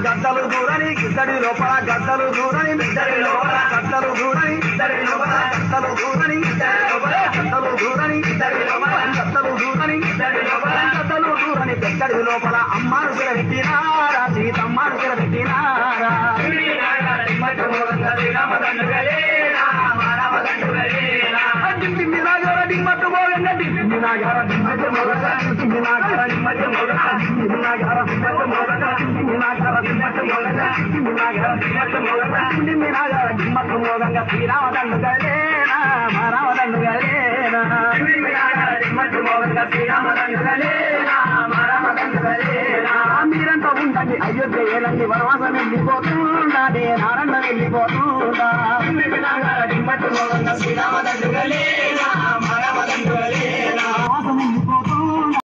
గద్దలు దూరని గిద్దడి లోపల గద్దలు దూరని ఇద్దరి లోపల గద్దలు దూరని ఇద్దరి లోపల గద్దలు దూరని గద్దలు దూరని ఇద్దరి లోపల గద్దలు దూరని ఇద్దరి లోపల గద్దలు దూరని పెద్దడి లోపల అమ్మాను పెట్టినారా సీతమ్మాను పెట్టినారా డిమ్మట్టు మోగంగా డిమ్మి నాగార డిమ్మట్టు మోగంగా డిమ్మి నాగార డిమ్మట్టు మోగంగా డిమ్మి నాగార డిమ్మట్టు మోగంగా డిమ్మి నాగార డిమ్మట్టు మోగంగా డిమ్మి నాగార డిమ్మట్టు మోగంగా డిమ్మి నాగార డిమ్మట్టు మోగంగా శ్రీరామదండు గలేనా మా రామదండు గలేనా డిమ్మి నాగార డిమ్మట్టు మోగంగా శ్రీరామదండు గలేనా మా రామదండు గలేనా మీరంతా ఉండండి అయోధ్య ఏలండి వనవాసం వెళ్ళిపోతుండే నారాయణ వెళ్ళిపోతుందా డిమ్మి నాగార డిమ్మట్టు మోగంగా శ్రీరామదండు గలేనా